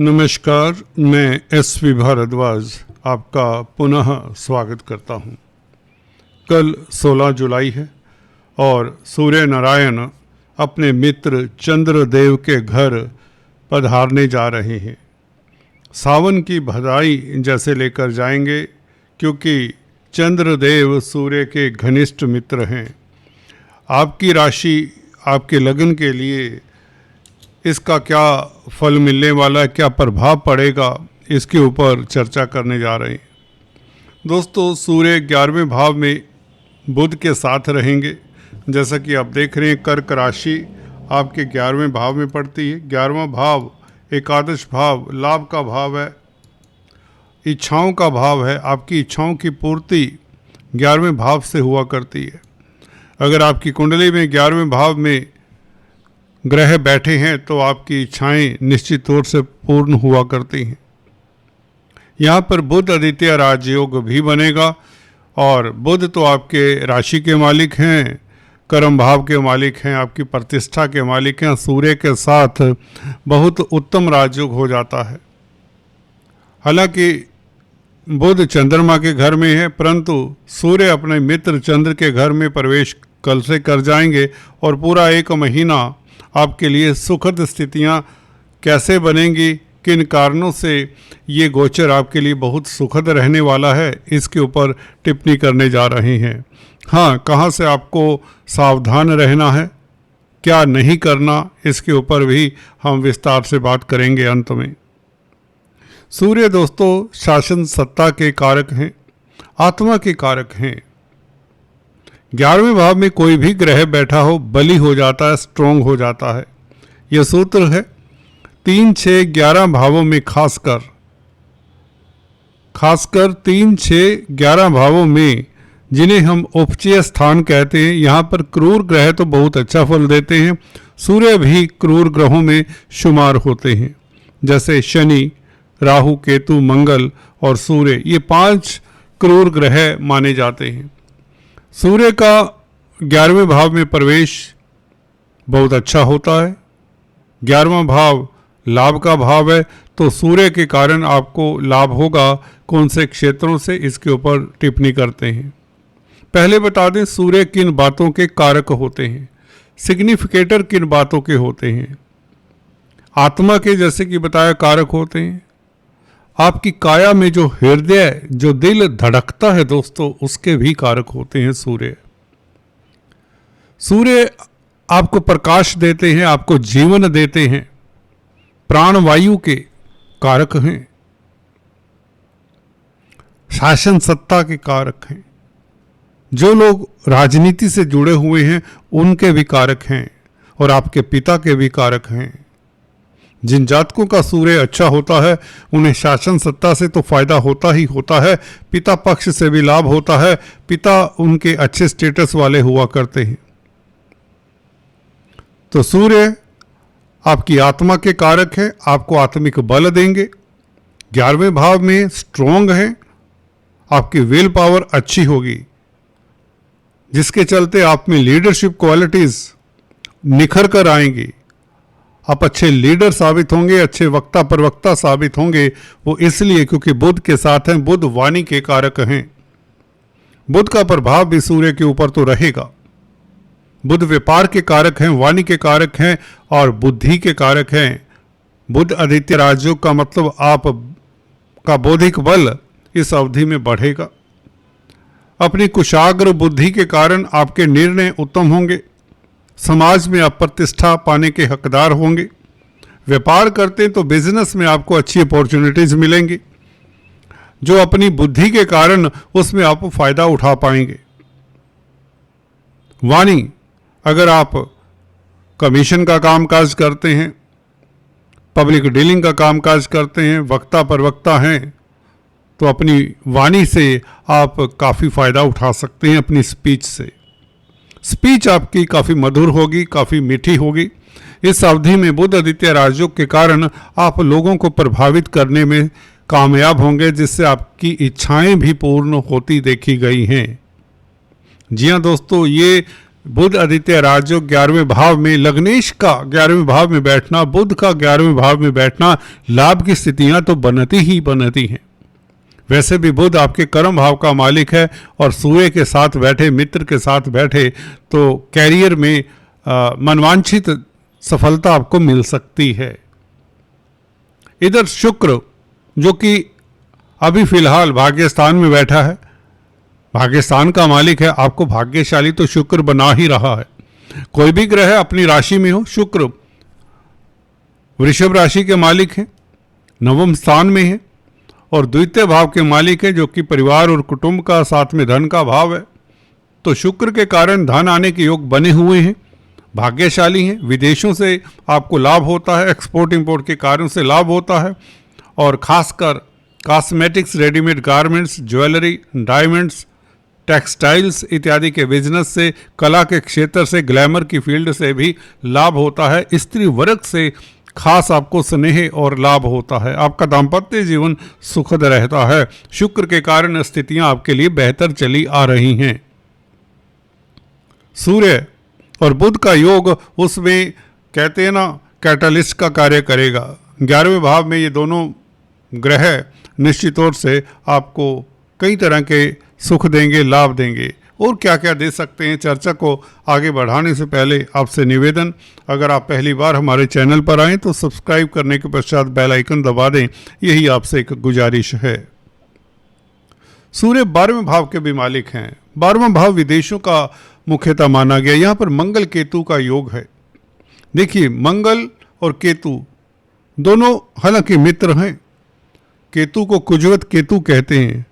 नमस्कार, मैं एस.वी. भारद्वाज आपका पुनः स्वागत करता हूं। कल 16 जुलाई है और सूर्य नारायण अपने मित्र चंद्रदेव के घर पधारने जा रहे हैं। सावन की बधाई जैसे लेकर जाएंगे, क्योंकि चंद्रदेव सूर्य के घनिष्ठ मित्र हैं। आपकी राशि, आपके लगन के लिए इसका क्या फल मिलने वाला है, क्या प्रभाव पड़ेगा, इसके ऊपर चर्चा करने जा रहे हैं। दोस्तों, सूर्य 11वें भाव में बुध के साथ रहेंगे। जैसा कि आप देख रहे हैं, कर्क राशि आपके 11वें भाव में पड़ती है। 11वां भाव एकादश भाव, लाभ का भाव है, इच्छाओं का भाव है। आपकी इच्छाओं की पूर्ति 11वें भाव से हुआ करती है। अगर आपकी कुंडली में 11वें भाव में ग्रह बैठे हैं तो आपकी इच्छाएं निश्चित तौर से पूर्ण हुआ करती हैं। यहाँ पर बुध आदित्य राजयोग भी बनेगा और बुध तो आपके राशि के मालिक हैं, कर्म भाव के मालिक हैं, आपकी प्रतिष्ठा के मालिक हैं। सूर्य के साथ बहुत उत्तम राजयोग हो जाता है। हालांकि बुध चंद्रमा के घर में है, परंतु सूर्य अपने मित्र चंद्र के घर में प्रवेश कल से कर जाएंगे और पूरा एक महीना आपके लिए सुखद स्थितियां कैसे बनेंगी, किन कारणों से ये गोचर आपके लिए बहुत सुखद रहने वाला है, इसके ऊपर टिप्पणी करने जा रहे हैं। हाँ, कहाँ से आपको सावधान रहना है, क्या नहीं करना, इसके ऊपर भी हम विस्तार से बात करेंगे अंत में। सूर्य दोस्तों शासन सत्ता के कारक हैं, आत्मा के कारक हैं। 11वें भाव में कोई भी ग्रह बैठा हो बली हो जाता है, स्ट्रोंग हो जाता है। यह सूत्र है 3, 6, 11 भावों में खासकर 3, 6, 11 भावों में, जिन्हें हम उपचय स्थान कहते हैं। यहाँ पर क्रूर ग्रह तो बहुत अच्छा फल देते हैं। सूर्य भी क्रूर ग्रहों में शुमार होते हैं, जैसे शनि, राहु, केतु, मंगल और सूर्य, ये 5 क्रूर ग्रह माने जाते हैं। सूर्य का 11वें भाव में प्रवेश बहुत अच्छा होता है। 11वां भाव लाभ का भाव है, तो सूर्य के कारण आपको लाभ होगा। कौन से क्षेत्रों से, इसके ऊपर टिप्पणी करते हैं। पहले बता दें सूर्य किन बातों के कारक होते हैं, सिग्निफिकेटर किन बातों के होते हैं। आत्मा के, जैसे कि बताया, कारक होते हैं। आपकी काया में जो हृदय, जो दिल धड़कता है दोस्तों, उसके भी कारक होते हैं सूर्य। सूर्य आपको प्रकाश देते हैं, आपको जीवन देते हैं, प्राण वायु के कारक हैं, शासन सत्ता के कारक हैं। जो लोग राजनीति से जुड़े हुए हैं उनके भी कारक हैं और आपके पिता के भी कारक हैं। जिन जातकों का सूर्य अच्छा होता है उन्हें शासन सत्ता से तो फायदा होता ही होता है, पिता पक्ष से भी लाभ होता है। पिता उनके अच्छे स्टेटस वाले हुआ करते हैं। तो सूर्य आपकी आत्मा के कारक है, आपको आत्मिक बल देंगे। 11वें भाव में स्ट्रोंग है, आपकी विल पावर अच्छी होगी, जिसके चलते आप में लीडरशिप क्वालिटीज निखर कर आएंगी। आप अच्छे लीडर साबित होंगे, अच्छे वक्ता प्रवक्ता साबित होंगे। वो इसलिए क्योंकि बुध के साथ हैं, बुध वाणी के कारक हैं। बुध का प्रभाव भी सूर्य के ऊपर तो रहेगा। बुध व्यापार के कारक हैं, वाणी के कारक हैं और बुद्धि के कारक हैं। बुध आदित्य राजयोग का मतलब आप का बौद्धिक बल इस अवधि में बढ़ेगा। अपनी कुशाग्र बुद्धि के कारण आपके निर्णय उत्तम होंगे। समाज में आप प्रतिष्ठा पाने के हकदार होंगे। व्यापार करते हैं तो बिजनेस में आपको अच्छी अपॉर्चुनिटीज मिलेंगी, जो अपनी बुद्धि के कारण उसमें आप फायदा उठा पाएंगे। वाणी, अगर आप कमीशन का कामकाज करते हैं, पब्लिक डीलिंग का कामकाज करते हैं, वक्ता प्रवक्ता हैं, तो अपनी वाणी से आप काफ़ी फ़ायदा उठा सकते हैं। अपनी स्पीच से, स्पीच आपकी काफ़ी मधुर होगी, काफ़ी मीठी होगी। इस अवधि में बुध आदित्य राजयोग के कारण आप लोगों को प्रभावित करने में कामयाब होंगे, जिससे आपकी इच्छाएं भी पूर्ण होती देखी गई हैं। जी हाँ दोस्तों, ये बुध आदित्य राजयोग 11वें भाव में, लग्नेश का 11वें भाव में बैठना, बुध का 11वें भाव में बैठना, लाभ की स्थितियां तो बनती ही बनती हैं। वैसे भी बुध आपके कर्म भाव का मालिक है और सूर्य के साथ बैठे, मित्र के साथ बैठे तो कैरियर में मनवांछित सफलता आपको मिल सकती है। इधर शुक्र जो कि अभी फिलहाल भाग्यस्थान में बैठा है, भाग्यस्थान का मालिक है, आपको भाग्यशाली तो शुक्र बना ही रहा है। कोई भी ग्रह अपनी राशि में हो, शुक्र वृषभ राशि के मालिक है, नवम स्थान में है और द्वितीय भाव के मालिक है जो कि परिवार और कुटुंब का, साथ में धन का भाव है। तो शुक्र के कारण धन आने के योग बने हुए हैं, भाग्यशाली हैं। विदेशों से आपको लाभ होता है, एक्सपोर्ट इंपोर्ट के कार्यों से लाभ होता है और खासकर cosmetics, readymade garments, jewellery, diamonds, textiles इत्यादि के बिजनेस से, कला के क्षेत्र से, ग्लैमर की फील्ड से भी लाभ होता है। स्त्री वर्ग से खास आपको स्नेह और लाभ होता है। आपका दाम्पत्य जीवन सुखद रहता है। शुक्र के कारण स्थितियां आपके लिए बेहतर चली आ रही हैं। सूर्य और बुध का योग, उसमें कहते हैं ना कैटलिस्ट का कार्य करेगा। 11वें भाव में ये दोनों ग्रह निश्चित तौर से आपको कई तरह के सुख देंगे, लाभ देंगे। और क्या क्या दे सकते हैं, चर्चा को आगे बढ़ाने से पहले आपसे निवेदन, अगर आप पहली बार हमारे चैनल पर आएँ तो सब्सक्राइब करने के पश्चात बेल आइकन दबा दें, यही आपसे एक गुजारिश है। सूर्य 12वें भाव के भी मालिक हैं। 12वां भाव विदेशों का मुख्यतः माना गया। यहाँ पर मंगल केतु का योग है। देखिए, मंगल और केतु दोनों हालांकि मित्र हैं। केतु को कुजवत केतु कहते हैं।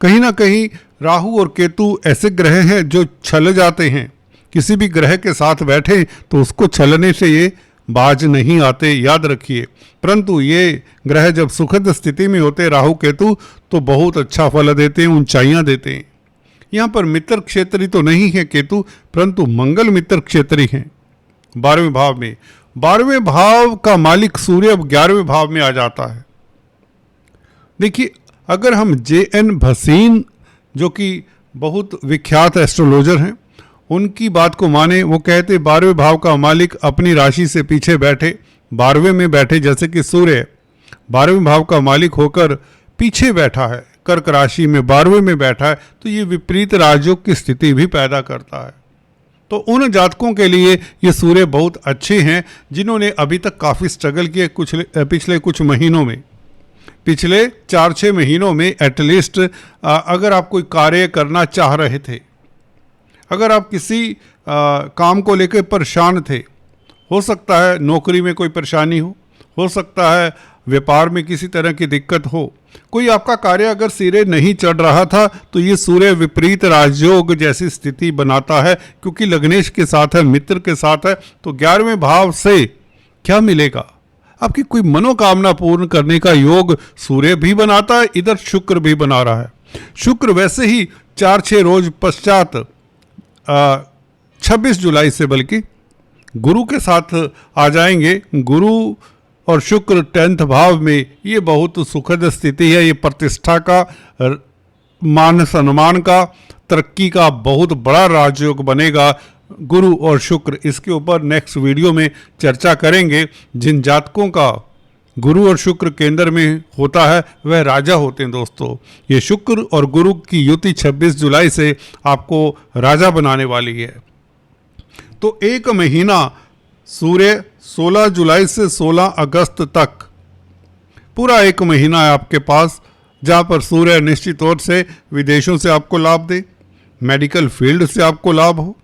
कहीं ना कहीं राहु और केतु ऐसे ग्रह हैं जो छल जाते हैं। किसी भी ग्रह के साथ बैठे तो उसको छलने से ये बाज नहीं आते, याद रखिए। परंतु ये ग्रह जब सुखद स्थिति में होते, राहु केतु, तो बहुत अच्छा फल देते हैं, ऊंचाइयां देते हैं। यहाँ पर मित्र क्षेत्री तो नहीं है केतु, परंतु मंगल मित्र क्षेत्री हैं 12वें भाव में। 12वें भाव का मालिक सूर्य अब 11वें भाव में आ जाता है। देखिए, अगर हम J.N. भसीन जो कि बहुत विख्यात एस्ट्रोलॉजर हैं, उनकी बात को माने, वो कहते 12वें भाव का मालिक अपनी राशि से पीछे बैठे, 12वें में बैठे, जैसे कि सूर्य 12वें भाव का मालिक होकर पीछे बैठा है, कर्क राशि में 12वें में बैठा है, तो ये विपरीत राजयोग की स्थिति भी पैदा करता है। तो उन जातकों के लिए ये सूर्य बहुत अच्छे हैं जिन्होंने अभी तक काफ़ी स्ट्रगल किए पिछले कुछ महीनों में। पिछले 4-6 महीनों में एटलीस्ट अगर आप कोई कार्य करना चाह रहे थे, अगर आप किसी काम को लेकर परेशान थे, हो सकता है नौकरी में कोई परेशानी हो सकता है व्यापार में किसी तरह की दिक्कत हो, कोई आपका कार्य अगर सिरे नहीं चढ़ रहा था, तो ये सूर्य विपरीत राजयोग जैसी स्थिति बनाता है। क्योंकि लग्नेश के साथ है, मित्र के साथ है, तो 11वें भाव से क्या मिलेगा, आपकी कोई मनोकामना पूर्ण करने का योग सूर्य भी बनाता है, इधर शुक्र भी बना रहा है। शुक्र वैसे ही 4-6 रोज पश्चात 26 जुलाई से बल्कि गुरु के साथ आ जाएंगे। गुरु और शुक्र 10th भाव में, ये बहुत सुखद स्थिति है। ये प्रतिष्ठा का, मान सम्मान का, तरक्की का बहुत बड़ा राजयोग बनेगा गुरु और शुक्र। इसके ऊपर नेक्स्ट वीडियो में चर्चा करेंगे। जिन जातकों का गुरु और शुक्र केंद्र में होता है वह राजा होते हैं दोस्तों। ये शुक्र और गुरु की युति 26 जुलाई से आपको राजा बनाने वाली है। तो एक महीना सूर्य 16 जुलाई से 16 अगस्त तक पूरा एक महीना है आपके पास, जहाँ पर सूर्य निश्चित तौर से विदेशों से आपको लाभ दे, मेडिकल फील्ड से आपको लाभ हो,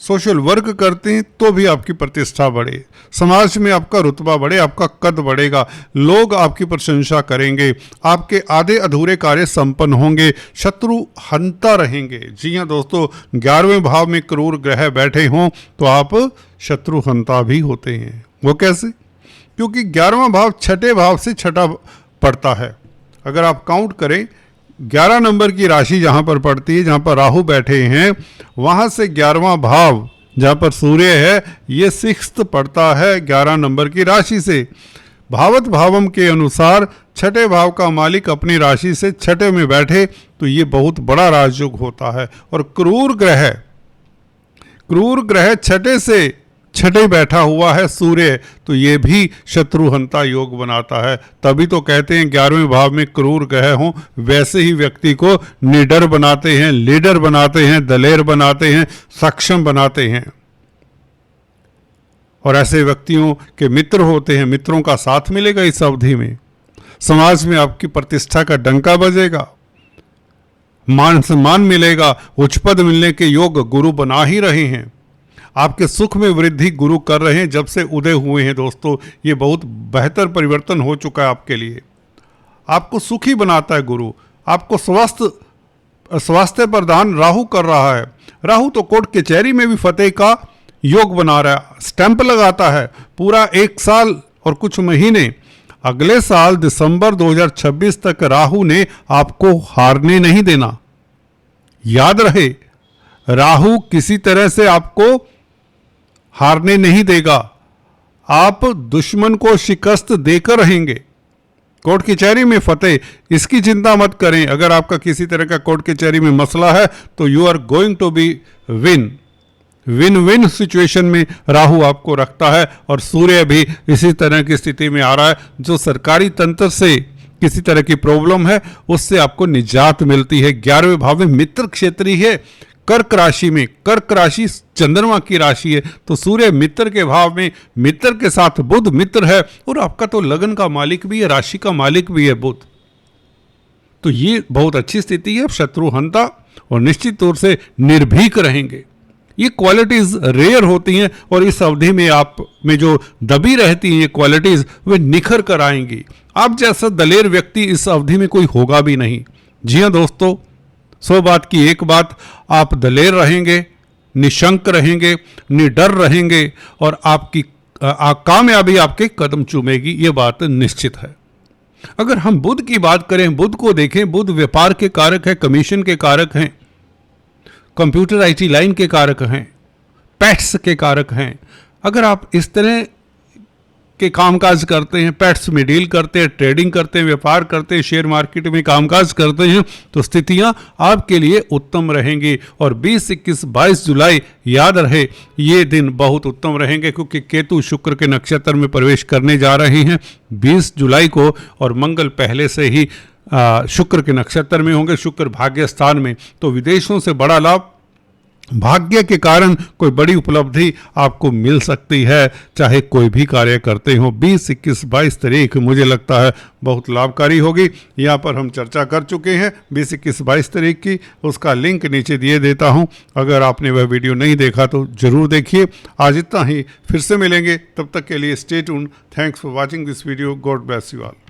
सोशल वर्क करते हैं तो भी आपकी प्रतिष्ठा बढ़े, समाज में आपका रुतबा बढ़े, आपका कद बढ़ेगा, लोग आपकी प्रशंसा करेंगे, आपके आधे अधूरे कार्य संपन्न होंगे, शत्रु हंता रहेंगे। जी हाँ दोस्तों, 11वें भाव में क्रूर ग्रह बैठे हों तो आप शत्रु हंता भी होते हैं। वो कैसे? क्योंकि 11वां भाव 6ठे भाव से छठा पड़ता है। अगर आप काउंट करें, 11 नंबर की राशि जहाँ पर पड़ती है, जहाँ पर राहु बैठे हैं, वहाँ से 11वां भाव जहाँ पर सूर्य है, ये 6th पड़ता है 11 नंबर की राशि से। भावत भावम के अनुसार 6ठे भाव का मालिक अपनी राशि से 6ठे में बैठे तो ये बहुत बड़ा राजयोग होता है। और क्रूर क्रूर ग्रह छठे बैठा हुआ है सूर्य, तो ये भी शत्रुहंता योग बनाता है। तभी तो कहते हैं 11वें भाव में क्रूर ग्रह हों, वैसे ही व्यक्ति को निडर बनाते हैं, लीडर बनाते हैं, दलेर बनाते हैं, सक्षम बनाते हैं। और ऐसे व्यक्तियों के मित्र होते हैं, मित्रों का साथ मिलेगा इस अवधि में, समाज में आपकी प्रतिष्ठा का डंका बजेगा, मान सम्मान मिलेगा, उच्च पद मिलने के योग गुरु बना ही रहे हैं। आपके सुख में वृद्धि गुरु कर रहे हैं जब से उदय हुए हैं दोस्तों। ये बहुत बेहतर परिवर्तन हो चुका है आपके लिए। आपको सुखी बनाता है गुरु। आपको स्वास्थ्य प्रदान राहु कर रहा है। राहु तो कोर्ट कचहरी में भी फतेह का योग बना रहा है, स्टैंप लगाता है। पूरा 1 साल और कुछ महीने, अगले साल दिसंबर 2026 तक राहु ने आपको हारने नहीं देना। याद रहे, राहु किसी तरह से आपको हारने नहीं देगा। आप दुश्मन को शिकस्त देकर रहेंगे। कोर्ट कचहरी में फतेह, इसकी चिंता मत करें। अगर आपका किसी तरह का कोर्ट कचहरी में मसला है तो you are going to be win win situation में राहु आपको रखता है। और सूर्य भी इसी तरह की स्थिति में आ रहा है। जो सरकारी तंत्र से किसी तरह की प्रॉब्लम है उससे आपको निजात मिलती है। 11वें भाव में मित्र क्षेत्री है, कर्क राशि में। कर्क राशि चंद्रमा की राशि है, तो सूर्य मित्र के भाव में, मित्र के साथ बुध मित्र है, और आपका तो लगन का मालिक भी है, राशि का मालिक भी है बुध। तो ये बहुत अच्छी स्थिति है। शत्रुहंता और निश्चित तौर से निर्भीक रहेंगे। ये क्वालिटीज रेयर होती हैं और इस अवधि में आप में जो दबी रहती हैं ये क्वालिटीज, वे निखर कर आएंगी। आप जैसा दलेर व्यक्ति इस अवधि में कोई होगा भी नहीं। जी हाँ दोस्तों, 100 बात की एक बात, आप दलेर रहेंगे, निशंक रहेंगे, निडर रहेंगे, और आपकी कामयाबी आपके कदम चूमेगी, ये बात निश्चित है। अगर हम बुध की बात करें, बुध को देखें, बुध व्यापार के कारक है, कमीशन के कारक हैं, कंप्यूटर IT लाइन के कारक हैं, पेट्स के कारक हैं। अगर आप इस तरह के कामकाज करते हैं, पेट्स में डील करते हैं, ट्रेडिंग करते हैं, व्यापार करते हैं, शेयर मार्केट में कामकाज करते हैं, तो स्थितियां आपके लिए उत्तम रहेंगी। और 20, 21, 22 जुलाई याद रहे, ये दिन बहुत उत्तम रहेंगे, क्योंकि केतु शुक्र के नक्षत्र में प्रवेश करने जा रहे हैं 20 जुलाई को, और मंगल पहले से ही शुक्र के नक्षत्र में होंगे, शुक्र भाग्य स्थान में। तो विदेशों से बड़ा लाभ, भाग्य के कारण कोई बड़ी उपलब्धि आपको मिल सकती है, चाहे कोई भी कार्य करते हो। 20, 21, 22 तारीख मुझे लगता है बहुत लाभकारी होगी। यहाँ पर हम चर्चा कर चुके हैं 20, 21, 22 तारीख की, उसका लिंक नीचे दिए देता हूँ। अगर आपने वह वीडियो नहीं देखा तो ज़रूर देखिए। आज इतना ही, फिर से मिलेंगे, तब तक के लिए stay tuned. Thanks for watching this video. God bless you all.